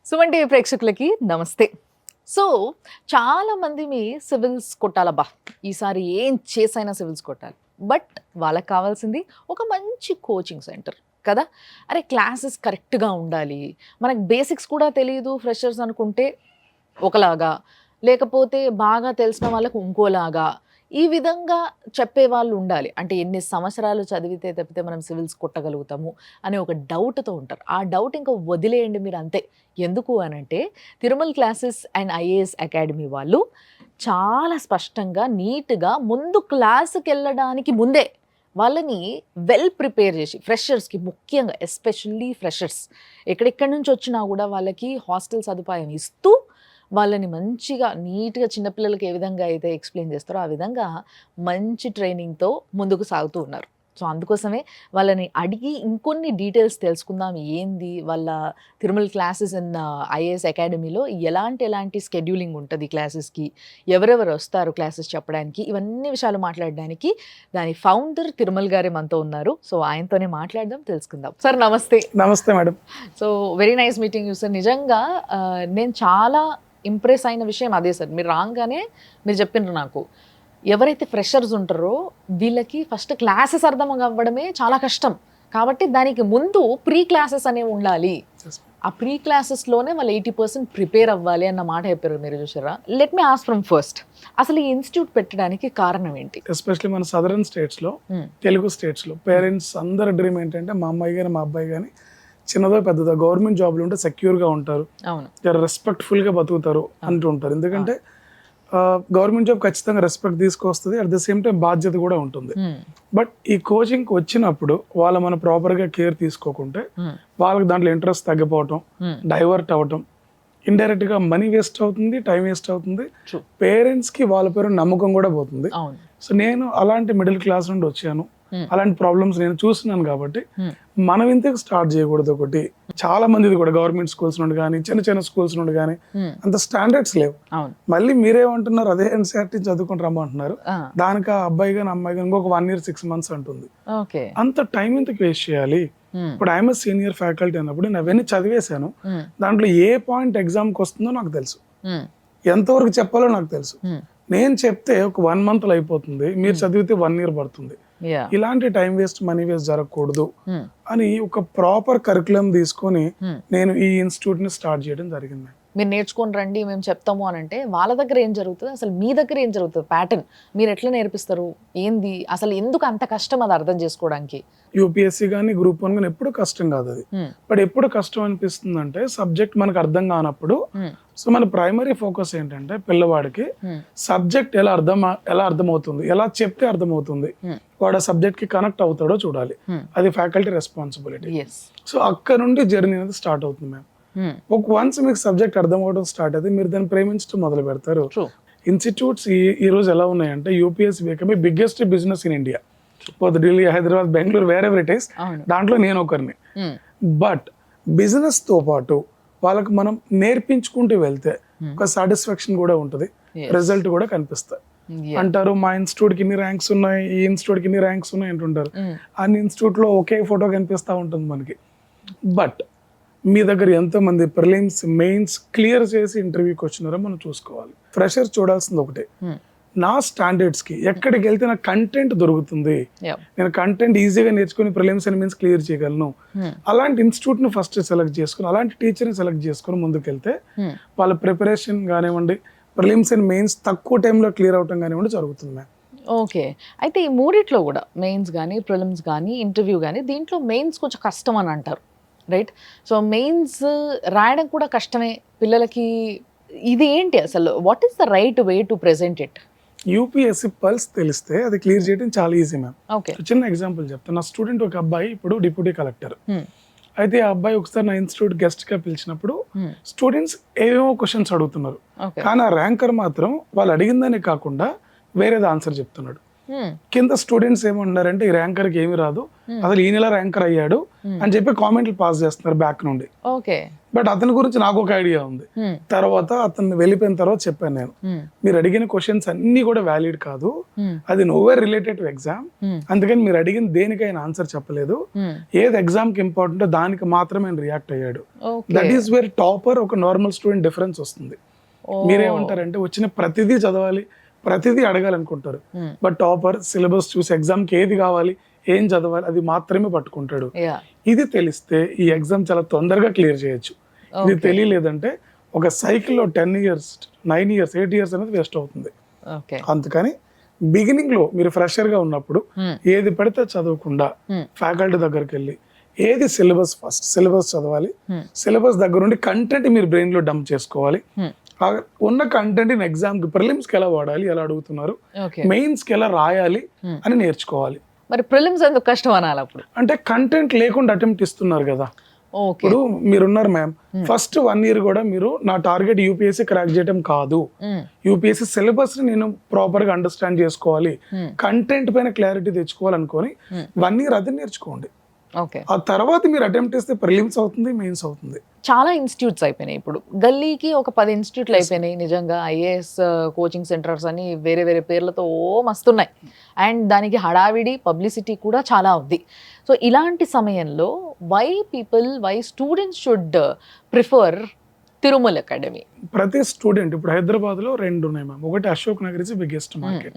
Suman TV ప్రేక్షకులకి నమస్తే. So చాలా మంది మీ సివిల్స్ కొట్టాలబ్బా, ఈసారి ఏం చేసైనా సివిల్స్ కొట్టాలి. బట్ వాళ్ళకి కావాల్సింది ఒక మంచి కోచింగ్ సెంటర్ కదా. అరే క్లాసెస్ కరెక్ట్గా ఉండాలి, మనకు బేసిక్స్ కూడా తెలియదు ఫ్రెషర్స్ అనుకుంటే ఒకలాగా, లేకపోతే బాగా తెలిసిన వాళ్ళకు ఇంకోలాగా, ఈ విధంగా చెప్పేవాళ్ళు ఉండాలి. అంటే ఎన్ని సంవత్సరాలు చదివితే తప్పితే మనం సివిల్స్ కొట్టగలుగుతాము అనే ఒక డౌట్తో ఉంటారు. ఆ డౌట్ ఇంకా వదిలేయండి మీరు అంతే. ఎందుకు అనంటే Tirumala classes and IAS academy వాళ్ళు చాలా స్పష్టంగా నీట్గా ముందు క్లాసుకి వెళ్ళడానికి ముందే వాళ్ళని వెల్ ప్రిపేర్ చేసి ఫ్రెషర్స్కి ముఖ్యంగా ఎస్పెషల్లీ ఫ్రెషర్స్ ఎక్కడెక్కడి నుంచి వచ్చినా కూడా వాళ్ళకి హాస్టల్ సదుపాయం ఇస్తూ వాళ్ళని మంచిగా నీట్గా చిన్నపిల్లలకి ఏ విధంగా అయితే ఎక్స్ప్లెయిన్ చేస్తారో ఆ విధంగా మంచి ట్రైనింగ్తో ముందుకు సాగుతూ ఉన్నారు. సో అందుకోసమే వాళ్ళని అడిగి ఇంకొన్ని డీటెయిల్స్ తెలుసుకుందాం. ఏంది వాళ్ళ తిరుమల క్లాసెస్ అండ్ ఐఏఎస్ అకాడమీలో ఎలాంటి స్కెడ్యూలింగ్ ఉంటుంది క్లాసెస్కి, ఎవరెవరు వస్తారు క్లాసెస్ చెప్పడానికి, ఇవన్నీ విషయాలు మాట్లాడడానికి దాని ఫౌండర్ తిరుమల గారే మనతో ఉన్నారు. సో ఆయనతోనే మాట్లాడదాం, తెలుసుకుందాం. సార్ నమస్తే. నమస్తే madam. So very nice meeting you sir. నిజంగా నేను చాలా ఇంప్రెస్ అయిన విషయం అదే సార్. మీరు రాగానే మీరు చెప్పిండ్రు నాకు, ఎవరైతే ఫ్రెషర్స్ ఉంటారో వీళ్ళకి ఫస్ట్ క్లాసెస్ అర్థం అవ్వడమే చాలా కష్టం. కాబట్టి దానికి ముందు ప్రీ క్లాసెస్ అనేవి ఉండాలి. ఆ ప్రీ క్లాసెస్లోనే వాళ్ళు 80% ప్రిపేర్ అవ్వాలి అన్న మాట చెప్పారు. మీరు చూసారా? Let me ask from first, అసలు ఈ ఇన్స్టిట్యూట్ పెట్టడానికి కారణం ఏంటి? ఎస్పెషల్లీ మన సదరన్ స్టేట్స్లో, తెలుగు స్టేట్స్లో పేరెంట్స్ అందరి డ్రీమ్ ఏంటంటే మా అమ్మాయి కానీ మా అబ్బాయి కానీ చిన్నదో పెద్దదో గవర్నమెంట్ జాబ్లు ఉంటే సెక్యూర్గా ఉంటారు, రెస్పెక్ట్ఫుల్గా బతుకుతారు అంటూ ఉంటారు. ఎందుకంటే గవర్నమెంట్ జాబ్ ఖచ్చితంగా రెస్పెక్ట్ తీసుకొస్తుంది, అట్ ద సేమ్ టైం బాధ్యత కూడా ఉంటుంది. బట్ ఈ కోచింగ్కి వచ్చినప్పుడు వాళ్ళ మనం ప్రాపర్గా కేర్ తీసుకోకుంటే వాళ్ళకి దాంట్లో ఇంట్రెస్ట్ తగ్గిపోవటం, డైవర్ట్ అవ్వటం, ఇండైరెక్ట్గా మనీ వేస్ట్ అవుతుంది, టైం వేస్ట్ అవుతుంది, పేరెంట్స్కి వాళ్ళ పేరు నమ్మకం కూడా పోతుంది. సో నేను అలాంటి మిడిల్ క్లాస్ నుండి వచ్చాను, అలాంటి ప్రాబ్లమ్స్ నేను చూస్తున్నాను. కాబట్టి మనం ఇంతకు స్టార్ట్ చేయకూడదు. ఒకటి చాలా మంది కూడా గవర్నమెంట్ స్కూల్స్ నుండి కానీ చిన్న చిన్న స్కూల్స్ నుండి కానీ అంత స్టాండర్డ్స్ లేవు. మళ్ళీ మీరేమంటున్నారు, అదే ఎన్సీఆర్టీ చదువుకుని రమ్మంటున్నారు. దానికి ఆ అబ్బాయి కానీ అమ్మాయి కానీ ఇంకొక 1 year 6 months అంటుంది. అంత టైం ఇంతకు వేస్ట్ చేయాలి? ఇప్పుడు ఐఎమ్ సీనియర్ ఫ్యాకల్టీ అన్నప్పుడు నేను అవన్నీ చదివేశాను. దాంట్లో ఏ పాయింట్ ఎగ్జామ్కి వస్తుందో నాకు తెలుసు, ఎంతవరకు చెప్పాలో నాకు తెలుసు. నేను చెప్తే ఒక 1 month అయిపోతుంది, మీరు చదివితే 1 year పడుతుంది. ఇలాంటి టైం వేస్ట్, మనీ వేస్ట్ జరగకూడదు అని ఒక ప్రాపర్ కరికులం తీసుకొని నేను ఈ ఇన్స్టిట్యూట్ ని స్టార్ట్ చేయడం జరిగింది. మీరు నేర్చుకొని రండి మేము చెప్తాము అని అంటే వాళ్ళ దగ్గర ఏం జరుగుతుంది, అసలు మీ దగ్గర ఏం జరుగుతుంది, ప్యాటర్న్ మీరు ఎట్లా నేర్పిస్తారు, ఏంది అసలు, ఎందుకు అంత కష్టం అది అర్థం చేసుకోవడానికి? యూపీఎస్సీ కానీ గ్రూప్ 1 కానీ ఎప్పుడు కష్టం కాదు అది. బట్ ఎప్పుడు కష్టం అనిపిస్తుంది అంటే సబ్జెక్ట్ మనకు అర్థం కానప్పుడు. సో మన ప్రైమరీ ఫోకస్ ఏంటంటే పిల్లవాడికి సబ్జెక్ట్ ఎలా అర్థమవుతుంది, ఎలా చెప్తే అర్థమవుతుంది, వాడు ఆ సబ్జెక్ట్ కి కనెక్ట్ అవుతాడో చూడాలి. అది ఫ్యాకల్టీ రెస్పాన్సిబిలిటీ. సో అక్కడ నుండి జర్నీ అనేది స్టార్ట్ అవుతుంది మ్యామ్. వన్స్ మీకు సబ్జెక్ట్ అర్థం అవడం స్టార్ట్ అయితే మీరు దాన్ని ప్రేమించడం మొదలు పెడతారు. ఇన్స్టిట్యూట్స్ ఈ రోజు ఎలా ఉన్నాయంటే UPSC become biggest business in India. Delhi, Hyderabad, Bengaluru, wear ever it is, దాంట్లో నేను ఒకరిని. బట్ బిజినెస్ తో పాటు వాళ్ళకి మనం నేర్పించుకుంటూ వెళ్తే ఒక సాటిస్ఫాక్షన్ కూడా ఉంటుంది, రిజల్ట్ కూడా కనిపిస్తాయి. అంటారు మా ఇన్స్టిట్యూట్ కి ఇన్ని ర్యాంక్స్ ఉన్నాయి, ఈ ఇన్స్టిట్యూట్ కి ఇన్ని ర్యాంక్స్ ఉన్నాయి అంటుంటారు. అన్ని ఇన్స్టిట్యూట్ లో ఒకే ఫోటో కనిపిస్తూ ఉంటుంది మనకి. బట్ మీ దగ్గర ఎంతమంది ప్రిలిమ్స్, మెయిన్స్ క్లియర్ చేసి ఇంటర్వ్యూకి వచ్చినారో మనం చూసుకోవాలి. ఫ్రెషర్ చూడాల్సింది ఒకటే, నా స్టాండర్డ్స్ కి ఎక్కడికి వెళ్తే నాకు కంటెంట్ దొరుకుతుంది, నేను కంటెంట్ ఈజీగా నేర్చుకుని ప్రిలిమ్స్ అండ్ మెయిన్స్ క్లియర్ చేయగలను, అలాంటి ఇన్స్టిట్యూట్ ని ఫస్ట్ సెలెక్ట్ చేసుకుని అలాంటి టీచర్ ని సెలెక్ట్ చేసుకుని ముందుకెళ్తే వాళ్ళ ప్రిపరేషన్ కానివ్వండి, ప్రిలిమ్స్ అండ్ మెయిన్స్ తక్కువ టైంలో క్లియర్ అవటం కానివ్వండి జరుగుతుంది. ఓకే, అయితే ఈ మూడిట్లో కూడా మెయిన్స్ కానీ ప్రిలిమ్స్ కానీ ఇంటర్వ్యూ కానీ, దీంట్లో మెయిన్స్ కొంచెం కష్టం అని అంటారు, రైట్? సో మెయిన్స్ రాయడం కూడా కష్టమే పిల్లలకి. ఇది ఏంటి అసలు, what is the right way to present it? UPSC pulse తెలిస్తే అది క్లియర్ చేయడం చాలా ఈజీ మ్యామ్. చిన్న ఎగ్జాంపుల్ చెప్తాను. నా స్టూడెంట్ ఒక అబ్బాయి ఇప్పుడు డిప్యూటీ కలెక్టర్. అయితే ఆ అబ్బాయి ఒకసారి నా ఇన్స్టిట్యూట్ గెస్ట్ గా పిలిచినప్పుడు స్టూడెంట్స్ ఏవేమో క్వశ్చన్స్ అడుగుతున్నారు, కానీ ఆ ర్యాంకర్ మాత్రం వాళ్ళు అడిగిందని కాకుండా వేరేది ఆన్సర్ చెప్తున్నాడు. కింద స్టూడెంట్స్ ఏమంటున్నారంటే ఈ ర్యాంకర్ కి ఏమి రాదు, అసలు ఈ నెల ర్యాంకర్ అయ్యాడు అని చెప్పి కామెంట్లు పాస్ చేస్తున్నారు బ్యాక్ నుండి. బట్ అతని గురించి నాకు ఒక ఐడియా ఉంది. తర్వాత అతను వెళ్ళిపోయిన తర్వాత చెప్పాను నేను, మీరు అడిగిన క్వశ్చన్స్ అన్ని కూడా వ్యాలిడ్ కాదు, అది నోవేర్ రిలేటెడ్ టు ఎగ్జామ్, అందుకని మీరు అడిగిన దేనికైనా ఆన్సర్ చెప్పలేదు, ఏది ఎగ్జామ్ కి ఇంపార్టెంట్ దానికి మాత్రమే రియాక్ట్ అయ్యాడు. దట్ ఈస్ వేర్ టాపర్ ఒక నార్మల్ స్టూడెంట్ డిఫరెన్స్ వస్తుంది. మీరేమంటారంటే వచ్చిన ప్రతిదీ చదవాలి, ప్రతిదీ అడగాలనుకుంటారు, బట్ టాపర్ సిలబస్ చూసి ఎగ్జామ్ కి ఏది కావాలి, ఏం చదవాలి అది మాత్రమే పట్టుకుంటాడు. ఇది తెలిస్తే ఈ ఎగ్జామ్ చాలా తొందరగా క్లియర్ చేయొచ్చు. ఇది తెలియలేదంటే ఒక సైకిల్లో 10 years 9 years 8 years అనేది వేస్ట్ అవుతుంది. అందుకని బిగినింగ్ లో మీరు ఫ్రెషర్ గా ఉన్నప్పుడు ఏది పడితే చదవకుండా ఫ్యాకల్టీ దగ్గరికి వెళ్ళి ఏది సిలబస్ ఫస్ట్ సిలబస్ చదవాలి, సిలబస్ దగ్గర నుండి కంటెంట్ మీరు బ్రెయిన్ లో డంప్ చేసుకోవాలి. ఉన్న కంటెంట్ ఎగ్జామ్ కి ప్రిలిమ్స్ కి ఎలా వాడాలి, ఎలా అడుగుతున్నారు, మెయిన్స్ కి ఎలా రాయాలి అని నేర్చుకోవాలి. మరి ప్రిలిమ్స్ ఎందుకు కష్టం అనాలి అప్పుడు? అంటే కంటెంట్ లేకుండా అటెంప్ట్ ఇస్తున్నారు కదా. ఇప్పుడు మీరున్నారు మ్యామ్, ఫస్ట్ 1 year కూడా మీరు నా టార్గెట్ యూపీఎస్సీ క్రాక్ చేయడం కాదు, యూపీఎస్సీ సిలబస్ ని నేను ప్రాపర్ గా అండర్స్టాండ్ చేసుకోవాలి, కంటెంట్ పైన క్లారిటీ తెచ్చుకోవాలి అనుకొని 1 year అది నేర్చుకోండి. ఆ తర్వాత మీరు అటెంప్ట్ చేస్తే ప్రిలిమ్స్ అవుతుంది, మెయిన్స్ అవుతుంది. చాలా ఇన్స్టిట్యూట్స్ అయిపోయినాయి ఇప్పుడు, గల్లీకి ఒక 10 ఇన్స్టిట్యూట్లు అయిపోయినాయి. నిజంగా ఐఏఎస్ కోచింగ్ సెంటర్స్ అని వేరే వేరే పేర్లతో మస్తున్నాయి. అండ్ దానికి హడావిడి పబ్లిసిటీ కూడా చాలా ఉంది. సో ఇలాంటి సమయంలో why students should prefer Tirumala academy? ప్రతి స్టూడెంట్ ఇప్పుడు హైదరాబాద్ లో 2 ఉన్నాయి మ్యామ్. ఒకటి Ashok Nagar is biggest market,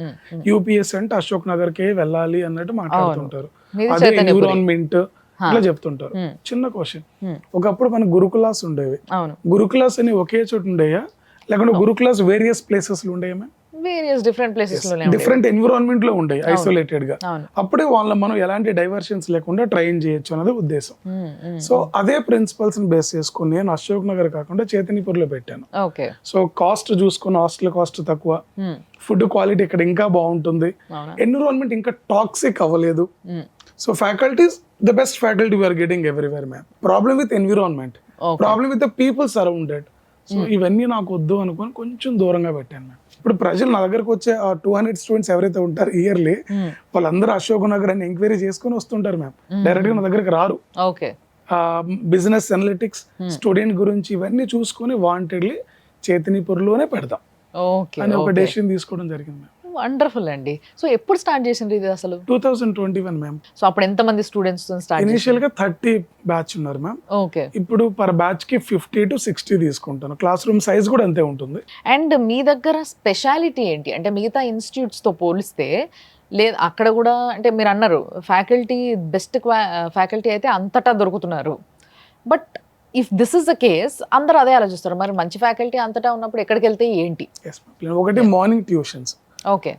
UPS అంటే అశోక్ నగర్ కే వెళ్ళాలి అన్నట్టు మాట్లాడుతుంటారు, అదే ఎన్విరాన్మెంట్ ఇట్లా చెప్తుంటారు. చిన్న క్వశ్చన్, ఒకప్పుడు మన గురుకులాస్ ఉండేవి, గురుకులాస్ అని ఒకే చోటు ఉండేయా లేకుంటే గురుకులాస్ వేరియస్ ప్లేసెస్ లో ఉండేయా మ్యామ్? వేరియస్ డిఫరెంట్ ప్లేసెస్ లో డిఫరెంట్ ఎన్విరాన్మెంట్ లో ఉండే ఐసోలేటెడ్ గా, అప్పుడే వాళ్ళ మనం ఎలాంటి డైవర్షన్స్ లేకుండా ట్రైన్ చేయొచ్చు అన్నది ఉద్దేశం. సో అదే ప్రిన్సిపల్స్ ని బేస్ చేసుకుని నేను అశోక్ నగర్ కాకుండా చైతన్యపూర్ లో పెట్టాను. సో కాస్ట్ చూసుకుని హాస్టల్ కాస్ట్ తక్కువ, ఫుడ్ క్వాలిటీ ఇక్కడ ఇంకా బాగుంటుంది, ఎన్విరాన్మెంట్ ఇంకా టాక్సిక్ అవ్వలేదు. So faculties the best faculty we are getting everywhere ma'am. Problem with environment, problem with the people surrounded. So ఇవన్నీ నాకు వద్దు అనుకుని కొంచెం దూరంగా పెట్టాను మ్యామ్. ఇప్పుడు ప్రజలు నా దగ్గరకు వచ్చే 200 స్టూడెంట్స్ ఎవరైతే ఉంటారు ఇయర్లీ, వాళ్ళందరూ అశోక్ నగర్ అని ఎంక్వైరీ చేసుకుని వస్తుంటారు మ్యామ్, డైరెక్ట్ గా నా దగ్గరికి రారు. బిజినెస్ అనలిటిక్స్ స్టూడెంట్ గురించి ఇవన్నీ చూసుకుని వాంటెడ్లీ చైతన్యపూర్ లోనే పెడదాం అని ఒక డెసిషన్ తీసుకోవడం జరిగింది మ్యామ్. వండర్ఫుల్ అండి. సో ఎప్పుడు స్టార్ట్ చేసిండ్రు ఇది అసలు? 2021 మ్యామ్. సో అప్పుడు ఎంత మంది స్టూడెంట్స్ స్టార్ట్? ఇనిషియల్ గా 30 బ్యాచ్ ఉన్నారు మ్యామ్. ఇప్పుడు పర్ బ్యాచ్ కి 50 to 60 తీసుకుంటాను. క్లాస్ రూమ్ సైజ్ కూడా అంతే ఉంటుంది. అండ్ మీ దగ్గర స్పెషాలిటీ ఏంటి అంటే మిగతా ఇన్స్టిట్యూట్స్ తో పోలిస్తే? లేదు అక్కడ కూడా అంటే మీరు అన్నారు ఫ్యాకల్టీ బెస్ట్ ఫ్యాకల్టీ అయితే అంతటా దొరుకుతున్నారు, but if this is the case అందరూ అదే ఆలోచిస్తారు, మరి మంచి ఫ్యాకల్టీ అంతటా ఉన్నప్పుడు ఎక్కడికి వెళ్తే ఏంటి? ఒకటి మార్నింగ్ ట్యూషన్స్,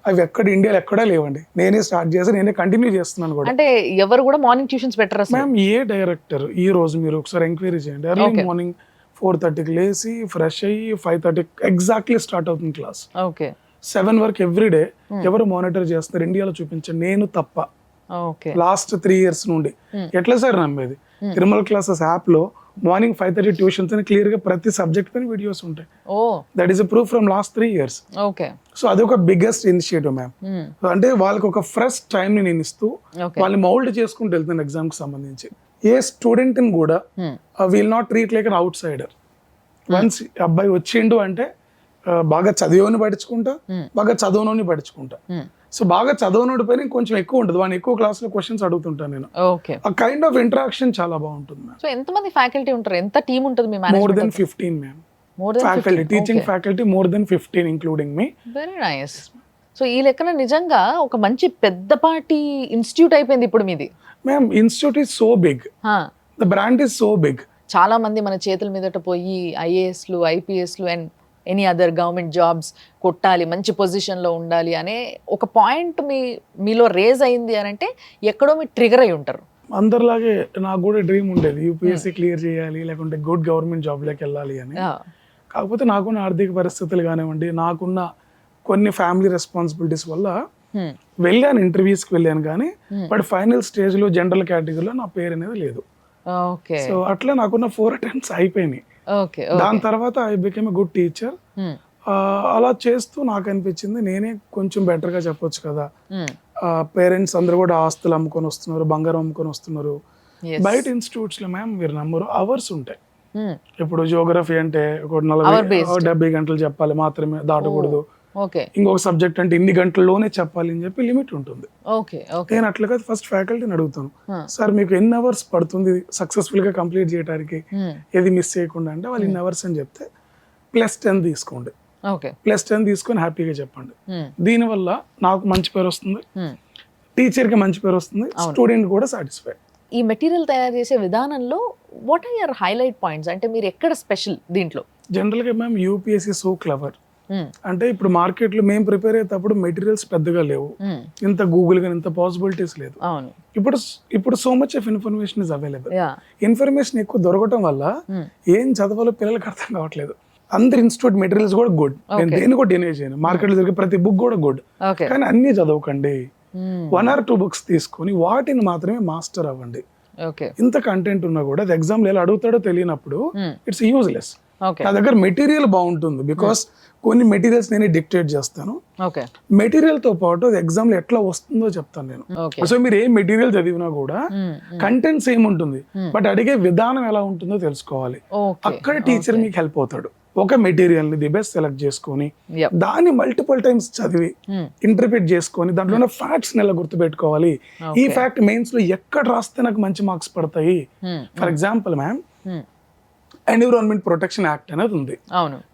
అవి ఎక్కడ ఇండియాలో ఎక్కడా లేవండి, నేనే స్టార్ట్ చేసి నేనే కంటిన్యూ చేస్తున్నాను కూడా. అంటే ఎవరు కూడా మార్నింగ్ ట్యూషన్స్ పెట్టరా మ్యామ్? ఏ డైరెక్టర్ ఈ రోజు మీరు ఒకసారి ఎంక్వైరీ చేయండి, ఎర్లీ మార్నింగ్ 4:30కి లేసి ఫ్రెష్ అయ్యి 5:30 ఎగ్జాక్ట్లీ స్టార్ట్ అవుతుంది క్లాస్. 7 వరకు ఎవ్రీ డే. ఎవరు మానిటర్ చేస్తున్నారు ఇండియాలో చూపించండి, నేను తప్ప. లాస్ట్ 3 years నుండి ఎట్లా సార్ నమ్మేది? తిరుమల క్లాసెస్ యాప్ లో మార్నింగ్ 5:30 ట్యూషన్స్ అని క్లియర్ గా ప్రతి సబ్జెక్ట్ పైన వీడియోస్ ఉంటాయి. That is proof from last 3 years. So అది ఒక బిగ్గెస్ట్ ఇనిషియేటివ్ మ్యామ్. అంటే వాళ్ళకి ఒక ఫ్రెష్ టైం ని నేను ఇస్తూ వాళ్ళని మౌల్డ్ చేసుకుంటూ వెళ్తాను ఎగ్జామ్ కి సంబంధించి. ఏ స్టూడెంట్ ని కూడా will not treat like an out cider. Once అబ్బాయి వచ్చిండు అంటే బాగా చదివేని పట్టించుకుంటా, బాగా చదవనోని పట్టించుకుంటా. సో బాగా చదవనోడి పైన కొంచెం ఎక్కువ ఉంటుంది, వాడిని ఎక్కువ క్లాస్ లో క్వశ్చన్స్ అడుగుతుంటాను నేను. ఆ కైండ్ ఆఫ్ ఇంటరాక్షన్ చాలా బాగుంటుంది. సో ఎంత మంది ఫ్యాకల్టీ ఉంటారు, ఎంత టీమ్ ఉంటుంది మీ management? More than 15 ma'am. Faculty, teaching faculty more than 15 including మీ. Very nice. సో ఈ లెక్కన నిజంగా ఒక మంచి పెద్దపాటి ఇన్స్టిట్యూట్ అయిపోయింది ఇప్పుడు మీది. Ma'am institute is so big, the brand is so big. చాలా మంది మన చేతుల మీదట పోయి ఐఏఎస్లు, ఐపీఎస్లు and any other government jobs కొట్టాలి, మంచి పొజిషన్లో ఉండాలి అనే ఒక పాయింట్ మీలో రేజ్ అయింది అని అంటే ఎక్కడో మీరు ట్రిగర్ అయి ఉంటారు. అందరిలాగే నాకు కూడా డ్రీమ్ ఉండేది, యూపీఎస్సీ క్లియర్ చేయాలి లేకుంటే గుడ్ గవర్నమెంట్ జాబ్లోకి వెళ్ళాలి అని. కాకపోతే నాకున్న ఆర్థిక పరిస్థితులు కానివ్వండి, నాకున్న కొన్ని ఫ్యామిలీ రెస్పాన్సిబిలిటీస్ వల్ల వెళ్ళాను, ఇంటర్వ్యూస్కి వెళ్ళాను కానీ బట్ ఫైనల్ స్టేజ్లో జనరల్ కేటగిరీలో నా పేరు అనేది లేదు. సో అట్లా నాకున్న 4 attempts అయిపోయినాయి. దాని తర్వాత I became a good teacher. అలా చేస్తూ నాకు అనిపించింది నేనే కొంచెం బెటర్ గా చెప్పొచ్చు కదా. పేరెంట్స్ అందరూ కూడా ఆస్తులు అమ్ముకొని వస్తున్నారు, బంగారం అమ్ముకొని వస్తున్నారు. బయట ఇన్స్టిట్యూట్స్ లో మ్యామ్ మీరు నమ్మరు, అవర్స్ ఉంటాయి. ఇప్పుడు జియోగ్రఫీ అంటే ఒక Hour based. 70 గంటలు చెప్పాలి మాత్రమే, దాటకూడదు. ఓకే ఇంకొక సబ్జెక్ట్ అంటే ఇన్ని గంటల్లోనే చెప్పాలి అని చెప్పి లిమిట్ ఉంటుంది. ఓకే ఓకే నేను అట్లా కాదు, ఫస్ట్ ఫ్యాకల్టీని అడుగుతాను, సార్ మీకు ఎన్ని అవర్స్ పడుతుంది సక్సెస్ఫుల్ గా కంప్లీట్ చేయడానికి, ఏది మిస్ చేయకుండా అంటే వాళ్ళు ఇన్ని అవర్స్ అని చెప్తే +10 తీసుకోండి, ఓకే +10 తీసుకొని హ్యాపీగా చెప్పండి. దీనివల్ల నాకు మంచి పేరు వస్తుంది, టీచర్కి మంచి పేరు వస్తుంది, స్టూడెంట్ కూడా సాటిస్ఫై. ఈ మెటీరియల్ తయారు చేసే విధానంలో what are your highlight points? అంటే మీరు ఎక్కడ స్పెషల్ దీంట్లో? జనరల్గా మ్యామ్ యూపీఎస్సీ సో క్లవర్. అంటే ఇప్పుడు మార్కెట్లో మేము ప్రిపేర్ అయ్యేటప్పుడు మెటీరియల్స్ పెద్దగా లేవు, ఇంత గూగుల్ కానీ ఇంత పాసిబిలిటీస్ లేదు. ఇప్పుడు so much of information is available. Information ఎక్కువ దొరకటం వల్ల ఏం చదవాలో పిల్లలకి అర్థం కావట్లేదు. అందరు ఇన్స్టిట్యూట్ మెటీరియల్స్ కూడా గుడ్, నేను దేని కూడా డినై చేయను, మార్కెట్లో దొరికే ప్రతి బుక్ కూడా గుడ్, కానీ అన్ని చదవకండి. 1 or 2 బుక్స్ తీసుకొని వాటిని మాత్రమే మాస్టర్ అవ్వండి. ఇంత కంటెంట్ ఉన్నా కూడా అది ఎగ్జామ్ ఎలా అడుగుతాడో తెలియనప్పుడు ఇట్స్ యూజ్లెస్. నా దగ్గర మెటీరియల్ బాగుంటుంది బికాస్ కొన్ని మెటీరియల్స్ నేను డిక్టేట్ చేస్తాను, మెటీరియల్ తో పాటు అది ఎగ్జామ్ లో ఎట్లా వస్తుందో చెప్తాను నేను. సో మీరు ఏ మెటీరియల్ చదివినా కూడా కంటెంట్ సేమ్ ఉంటుంది, బట్ అడిగే విధానం ఎలా ఉంటుందో తెలుసుకోవాలి. అక్కడ టీచర్ మీకు హెల్ప్ అవుతాడు. ఒక మెటీరియల్ ని ది బెస్ట్ సెలెక్ట్ చేసుకొని దాన్ని మల్టిపుల్ టైమ్స్ చదివి ఇంటర్ప్రిట్ చేసుకొని దాంట్లో ఉన్న ఫ్యాక్ట్స్ ఎలా గుర్తుపెట్టుకోవాలి, ఈ ఫ్యాక్ట్ మెయిన్స్ లో ఎక్కడ రాస్తే నాకు మంచి మార్క్స్ పడతాయి. For example ma'am, environment protection act అనేది ఉంది.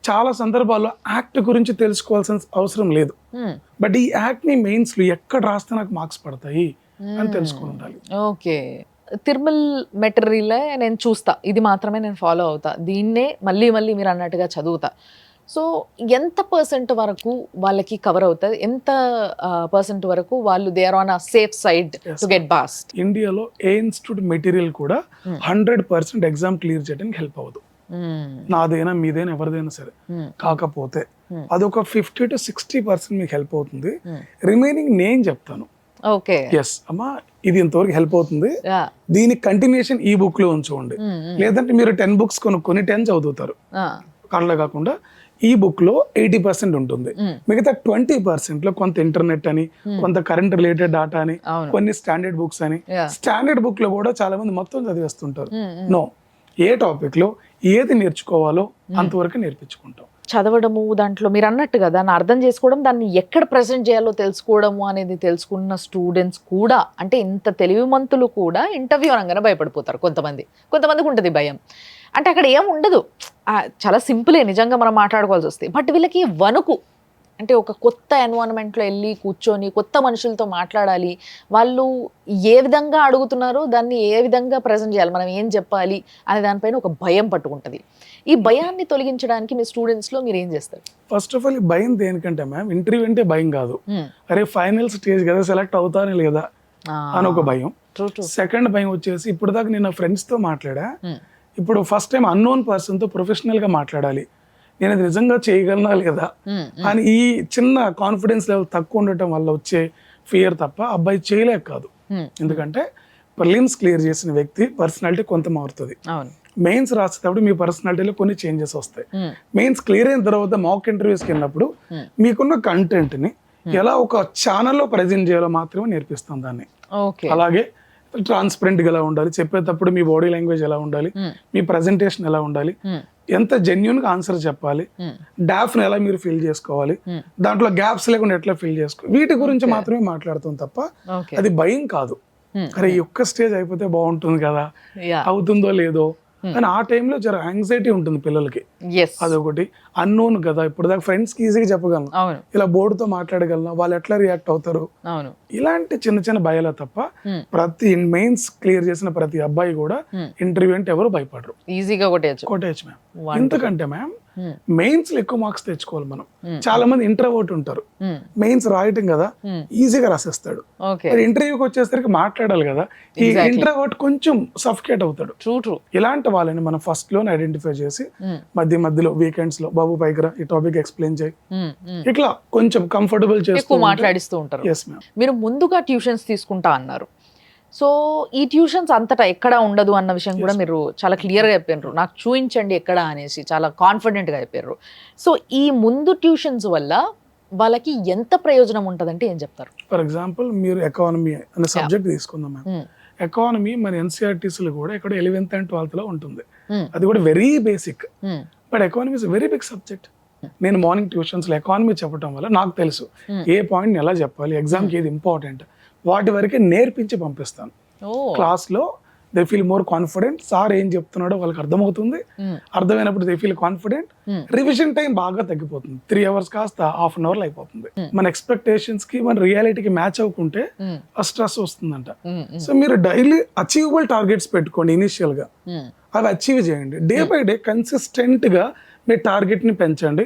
చాలా సందర్భాల్లో యాక్ట్ గురించి తెలుసుకోవాల్సిన అవసరం లేదు, బట్ ఈ యాక్ట్ ని మెయిన్స్ లో ఎక్కడ రాస్తే నాకు మార్క్స్ పడతాయి అని తెలుసుకుని ఉండాలి. ఓకే, తిరుమల్ మెటీరియల్ నేను చూస్తా, ఇది మాత్రమే నేను ఫాలో అవుతా, దీన్నే మళ్ళీ మళ్ళీ మీరు అన్నట్టుగా చదువుతా. సో ఎంత % వరకు వాళ్ళకి కవర్ అవుతుంది, ఎంత % వరకు వాళ్ళు they are on a safe side to get passed? ఇండియాలో ఏ ఇన్స్టిట్యూట్ మెటీరియల్ కూడా 100% ఎగ్జామ్ క్లియర్ చేయడానికి హెల్ప్ అవ్వదు. నాదైనా మీదైనా ఎవరిదైనా సరే, కాకపోతే అదొక 50 to 60% మీకు హెల్ప్ అవుతుంది. రిమైనింగ్ నేను చెప్తాను. ఓకే ఎస్ అమ్మా, ఇది ఇంతవరకు హెల్ప్ అవుతుంది, దీని కంటిన్యూషన్ ఈ బుక్ లో ఉంచుకోండి. లేదంటే మీరు 10 బుక్స్ కొనుక్కొని 10 చదువుతారు. అట్లా కాకుండా ఈ బుక్ లో 80% ఉంటుంది, మిగతా 20% లో కొంత ఇంటర్నెట్ అని, కొంత కరెంట్ రిలేటెడ్ డాటా అని, కొన్ని స్టాండర్డ్ బుక్స్ అని. స్టాండర్డ్ బుక్ లో కూడా చాలా మంది మొత్తం చదివేస్తుంటారు. నో, ఏ టాపిక్ లో ఏది నేర్చుకోవాలో అంతవరకు నేర్పించుకుంటాం. చదవడము, దాంట్లో మీరు అన్నట్టు కదా దాన్ని అర్థం చేసుకోవడం, దాన్ని ఎక్కడ ప్రజెంట్ చేయాలో తెలుసుకోవడము అనేది తెలుసుకున్న స్టూడెంట్స్ కూడా, అంటే ఇంత తెలివిమంతులు కూడా ఇంటర్వ్యూ అనగానే భయపడిపోతారు. కొంతమందికి ఉంటుంది భయం. అంటే అక్కడ ఏం ఉండదు, చాలా సింపులే నిజంగా మనం మాట్లాడుకోవాల్సి వస్తే, బట్ వీళ్ళకి వణుకు. అంటే ఒక కొత్త ఎన్వైరన్మెంట్లో వెళ్ళి కూర్చొని కొత్త మనుషులతో మాట్లాడాలి, వాళ్ళు ఏ విధంగా అడుగుతున్నారో దాన్ని ఏ విధంగా ప్రజెంట్ చేయాలి, మనం ఏం చెప్పాలి అనే దానిపైన ఒక భయం పట్టుకుంటుంది. ఈ భయాన్ని తొలగించడానికి మీ స్టూడెంట్స్లో మీరు ఏం చేస్తారు? ఫస్ట్ ఆఫ్ ఆల్ ఈ భయం దేనికంటే మ్యామ్, ఇంటర్వ్యూ అంటే భయం కాదు, అరే ఫైనల్ స్టేజ్ కదా, సెలెక్ట్ అవుతానే లేదా అని ఒక భయం. సెకండ్ భయం వచ్చేసి, ఇప్పుడు దాకా నేను నా ఫ్రెండ్స్తో మాట్లాడా, ఇప్పుడు ఫస్ట్ టైం అన్నోన్ పర్సన్తో ప్రొఫెషనల్గా మాట్లాడాలి, నేను అది నిజంగా చేయగలనా లేదా అని ఈ చిన్న కాన్ఫిడెన్స్ లెవెల్ తక్కువ ఉండటం వల్ల వచ్చే ఫియర్ తప్ప అబ్బాయి చేయలేక కాదు. ఎందుకంటే ప్రిలిమ్స్ క్లియర్ చేసిన వ్యక్తి పర్సనాలిటీ కొంత మారుతుంది, మెయిన్స్ రాసేటప్పుడు మీ పర్సనాలిటీలో కొన్ని చేంజెస్ వస్తాయి. మెయిన్స్ క్లియర్ అయిన తర్వాత మాక్ ఇంటర్వ్యూస్కి వెళ్ళినప్పుడు మీకున్న కంటెంట్ని ఎలా ఒక ఛానల్లో ప్రజెంట్ చేయాలో మాత్రమే నేర్పిస్తాం దాన్ని. అలాగే ట్రాన్స్పరెంట్గా ఎలా ఉండాలి, చెప్పేటప్పుడు మీ బాడీ లాంగ్వేజ్ ఎలా ఉండాలి, మీ ప్రజెంటేషన్ ఎలా ఉండాలి, ఎంత జెన్యున్ గా ఆన్సర్ చెప్పాలి, డాఫ్ని ఎలా మీరు ఫిల్ చేసుకోవాలి, దాంట్లో గ్యాప్స్ లేకుండా ఎట్లా ఫిల్ చేసుకోవాలి, వీటి గురించి మాత్రమే మాట్లాడుతాం తప్ప అది భయం కాదు. అరే ఈ ఒక్క స్టేజ్ అయిపోతే బాగుంటుంది కదా, అవుతుందో లేదో కానీ ఆ టైంలో జర యాంగ్జైటీ ఉంటుంది పిల్లలకి. అదొకటి అన్నోన్ కదా, ఇప్పుడు దాకా ఫ్రెండ్స్ కి ఈజీగా చెప్పగలను, ఇలా బోర్డుతో మాట్లాడగలను, వాళ్ళు ఎట్లా రియాక్ట్ అవుతారు, ఇలాంటి చిన్న చిన్న భయాలే తప్ప ప్రతి మెయిన్స్ క్లియర్ చేసిన ప్రతి అబ్బాయి కూడా ఇంటర్వ్యూ అంటే ఎవరు భయపడరు, ఈజీగా కొట్టేయచ్చు మ్యామ్. ఎందుకంటే మ్యామ్ మెయిన్స్ లో ఎక్కువ మార్క్స్ తెచ్చుకోవాలి మనం. చాలా మంది ఇంట్రోవర్ట్ ఉంటారు, మెయిన్స్ రాయటం కదా ఈజీగా రాసేస్తాడు, ఇంటర్వ్యూకి వచ్చేసరికి మాట్లాడాలి కదా, ఈ ఇంట్రోవర్ట్ కొంచెం సఫికేట్ అవుతాడు. ఇలాంటి వాళ్ళని మనం ఫస్ట్ లోనే ఐడెంటిఫై చేసి మధ్యలో వీకెండ్స్ లో బాబు పైకి ఈ టాపిక్ ఎక్స్ప్లెయిన్ చేయి, ఇట్లా కొంచెం కంఫర్టబుల్ చేస్తూ మాట్లాడిస్తూ ఉంటారు. మీరు ముందుగా ట్యూషన్స్ తీసుకుంటా అన్నారు, సో ఈ ట్యూషన్స్ అంతటా ఎక్కడ ఉండదు అన్న విషయం కూడా మీరు చాలా క్లియర్గా చెప్పారు, నాకు చూపించండి ఎక్కడ అనేసి చాలా కాన్ఫిడెంట్గా చెప్పారు. సో ఈ ముందు ట్యూషన్స్ వల్ల వాళ్ళకి ఎంత ప్రయోజనం ఉంటుందంటే ఏం చెప్తారు? ఫర్ ఎగ్జాంపుల్ మీరు ఎకానమీ అనే సబ్జెక్ట్ తీసుకుందాం మ్యామ్. ఎకానమీ మన ఎన్సీఆర్టీసీలో కూడా ఇక్కడ 11th and 12th లో ఉంటుంది. Hmm. అది కూడా very basic. Hmm. But economy is very big subject. నేను మార్నింగ్ ట్యూషన్స్లో ఎకానమీ చెప్పడం వల్ల నాకు తెలుసు ఏ పాయింట్ని ఎలా చెప్పాలి, ఎగ్జామ్కి ఏది ఇంపార్టెంట్, వాటి వరకే నేర్పించి పంపిస్తాను. క్లాస్లో they feel more confident. Sir ఏం చెప్తున్నాడో వాళ్ళకి అర్థమవుతుంది. అర్థమైనప్పుడు they feel confident. Revision time బాగా తగ్గిపోతుంది. 3 hours కాస్త ½ an hour అయిపోతుంది. మన ఎక్స్పెక్టేషన్స్ కి మన రియాలిటీకి మ్యాచ్ అవ్వకుంటే ఆ స్ట్రెస్ వస్తుందంట. సో మీరు డైలీ అచీవబుల్ టార్గెట్స్ పెట్టుకోండి. ఇనిషియల్ గా అవి అచీవ్ చేయండి. డే బై డే కన్సిస్టెంట్ గా మీ టార్గెట్ ని పెంచండి.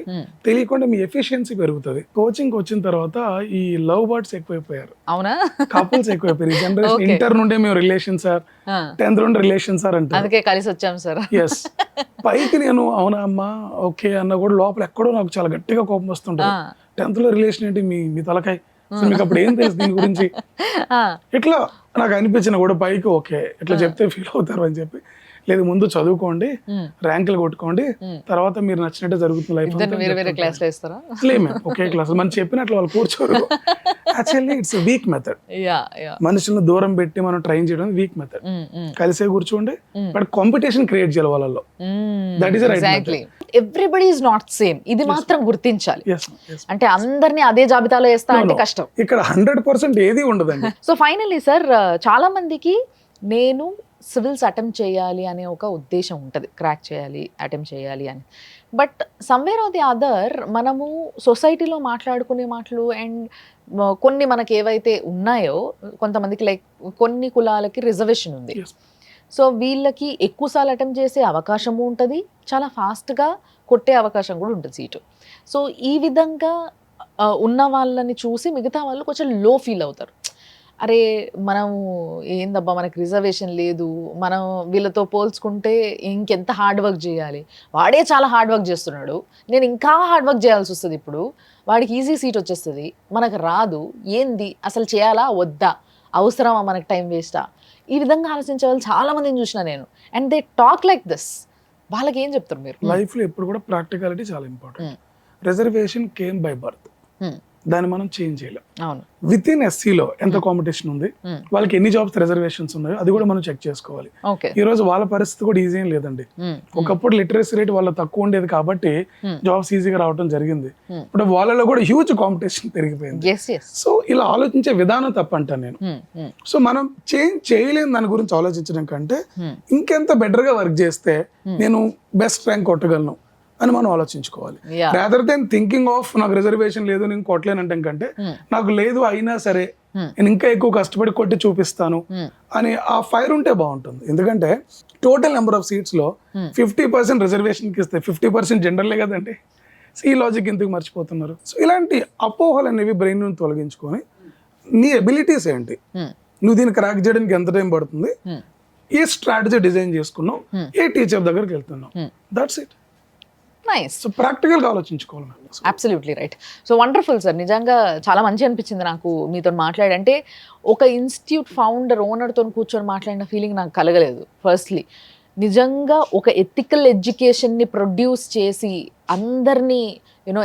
తెలియకుండా మీ ఎఫిషియన్సీ పెరుగుతుంది. కోచింగ్ వచ్చిన తర్వాత ఈ లవ్ బర్డ్స్ ఎక్కువైపోయారు. అవునా? కపుల్స్ ఎక్కువైపోయారు. ఈ జనరేషన్ ఇంటర్ నుండే మేము రిలేషన్ సార్, 10th నుండి రిలేషన్ సార్ అంటే అందుకే కలిసి వచ్చాం సార్. ఎస్. పైకి నేను అవునా అమ్మా ఓకే అన్న కూడా లోపల ఎక్కడో నాకు చాలా గట్టిగా కోపం వస్తుంటుంది. 10th లో రిలేషన్ ఏంటి మీ తలకాయ, మీకు అప్పుడు ఏం తెలుసు దీని గురించి, ఇట్లా నాకు అనిపించిన కూడా పైకి ఓకే ఇట్లా చెప్తే ఫీల్ అవుతారు అని చెప్పి, లేదు ముందు చదువుకోండి, ర్యాంకులు కొట్టుకోండి, తర్వాత మీరు నచ్చినట్టే జరుగుతుంది లైఫ్. వేరే క్లాస్ లో ఇస్తారా? లేదు మ్యామ్, ఒకే క్లాస్. మనం చెప్పినట్లు వాళ్ళు కూర్చోరు. Actually it's weak method. మనుషులను దూరం పెట్టి మనం ట్రైన్ చేయడం వీక్ మెథడ్. కలిసే కూర్చోండి, బట్ కాంపిటీషన్ క్రియేట్ చేయాలి వాళ్ళలో. That is right method. Everybody is not same. ఇది మాత్రం గుర్తించాలి. అంటే అందరినీ అదే జాబితాలో వేస్తా అంటే కష్టం. ఇక్కడ 100% ఏది ఉండదండి. సో ఫైనల్లీ సార్, చాలా మందికి నేను సివిల్స్ అటెంప్ట్ చేయాలి అనే ఒక ఉద్దేశం ఉంటుంది, క్రాక్ చేయాలి, అటెంప్ట్ చేయాలి అని. But somewhere of the other మనము సొసైటీలో మాట్లాడుకునే మాటలు అండ్ కొన్ని మనకి ఏవైతే ఉన్నాయో, కొంతమందికి లైక్ కొన్ని కులాలకి రిజర్వేషన్ ఉంది. సో వీళ్ళకి ఎక్కువసార్లు అటెంప్ట్ చేసే అవకాశము ఉంటుంది, చాలా ఫాస్ట్గా కొట్టే అవకాశం కూడా ఉంటుంది సీటు. సో ఈ విధంగా ఉన్న వాళ్ళని చూసి మిగతా వాళ్ళు కొంచెం లో ఫీల్ అవుతారు. అరే మనము ఏందబ్బా మనకి రిజర్వేషన్ లేదు, మనం వీళ్ళతో పోల్చుకుంటే ఇంకెంత హార్డ్ వర్క్ చేయాలి, వాడే చాలా హార్డ్ వర్క్ చేస్తున్నాడు, నేను ఇంకా హార్డ్ వర్క్ చేయాల్సి వస్తుంది, ఇప్పుడు వాడికి ఈజీ సీట్ వచ్చేస్తుంది, మనకు రాదు, ఏంది అసలు చేయాలా వద్దా, అవసరమా మనకు టైం వేస్టా, ఈ విధంగా ఆలోచించే వాళ్ళు చాలా మందిని చూసిన నేను. And they talk like this. వాళ్ళకి ఏం చెప్తారు మీరు? లైఫ్లో ఎప్పుడు కూడా ప్రాక్టికాలిటీ చాలా important. Reservation came by birth, దాన్ని మనం చేంజ్ చేయలేం. అవును. విత్ ఇన్ ఎస్సీలో ఎంత కాంపిటీషన్ ఉంది, వాళ్ళకి ఎన్ని జాబ్స్ రిజర్వేషన్స్ ఉన్నాయో అది కూడా మనం చెక్ చేసుకోవాలి. ఈ రోజు వాళ్ళ పరిస్థితి కూడా ఈజీ ఏం లేదండి. ఒకప్పుడు లిటరసీ రేట్ వాళ్ళ తక్కువ ఉండేది కాబట్టి జాబ్స్ ఈజీగా రావడం జరిగింది. ఇప్పుడు వాళ్ళలో కూడా హ్యూజ్ కాంపిటీషన్ పెరిగిపోయింది. సో ఇలా ఆలోచించే విధానం తప్పంటాను నేను. సో మనం చేంజ్ చేయలేని దాని గురించి ఆలోచించడం కంటే ఇంకెంత బెటర్ గా వర్క్ చేస్తే నేను బెస్ట్ ర్యాంక్ కొట్టగలను అని మనం ఆలోచించుకోవాలి. రాదర్ దెన్ థింకింగ్ ఆఫ్ నాకు రిజర్వేషన్ లేదు నేను కొట్టలేనంటే కంటే నాకు లేదు అయినా సరే నేను ఇంకా ఎక్కువ కష్టపడి కొట్టి చూపిస్తాను అని ఆ ఫైర్ ఉంటే బాగుంటుంది. ఎందుకంటే టోటల్ నెంబర్ ఆఫ్ సీట్స్ లో 50% రిజర్వేషన్కి ఇస్తే 50% జనరలే కదండి. సో ఈ లాజిక్ ఎందుకు మర్చిపోతున్నారు? సో ఇలాంటి అపోహలు అనేవి బ్రెయిన్ నుంచి తొలగించుకొని నీ ఎబిలిటీస్ ఏంటి, నువ్వు దీన్ని క్రాక్ చేయడానికి ఎంత టైం పడుతుంది, ఏ స్ట్రాటజీ డిజైన్ చేసుకున్నావు, ఏ టీచర్ దగ్గరికి వెళ్తున్నావు, దట్స్ ఇట్. నైస్. సో ప్రాక్టికల్గా ఆలోచించుకోవాలి. Absolutely right. So wonderful sir, నిజంగా చాలా మంచి అనిపించింది నాకు మీతో మాట్లాడంటే. ఒక ఇన్స్టిట్యూట్ ఫౌండర్ ఓనర్తో కూర్చొని మాట్లాడిన ఫీలింగ్ నాకు కలగలేదు. ఫస్ట్లీ నిజంగా ఒక ఎథికల్ ఎడ్యుకేషన్ని ప్రొడ్యూస్ చేసి అందరినీ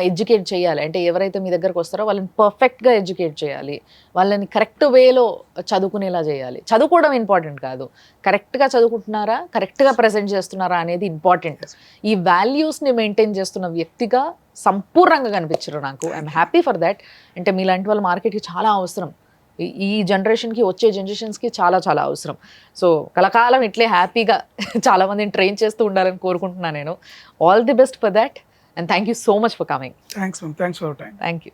ఎడ్యుకేట్ చేయాలి అంటే, ఎవరైతే మీ దగ్గరకు వస్తారో వాళ్ళని పర్ఫెక్ట్గా ఎడ్యుకేట్ చేయాలి, వాళ్ళని కరెక్ట్ వేలో చదువుకునేలా చేయాలి. చదువుకోవడం ఇంపార్టెంట్ కాదు, కరెక్ట్గా చదువుకుంటున్నారా, కరెక్ట్గా ప్రజెంట్ చేస్తున్నారా అనేది ఇంపార్టెంట్. ఈ వాల్యూస్ని మెయింటైన్ చేస్తున్న వ్యక్తిగా సంపూర్ణంగా కనిపించారు నాకు. I'm happy for that. అంటే మీలాంటి వాళ్ళ మార్కెట్కి చాలా అవసరం, ఈ జనరేషన్కి వచ్చే జనరేషన్స్కి చాలా చాలా అవసరం. సో కలకాలం ఇట్లే హ్యాపీగా చాలామందిని ట్రైన్ చేస్తూ ఉండాలని కోరుకుంటున్నాను నేను. All the best for that. And thank you so much for coming. Thanks, ma'am. Thanks for your time. Thank you.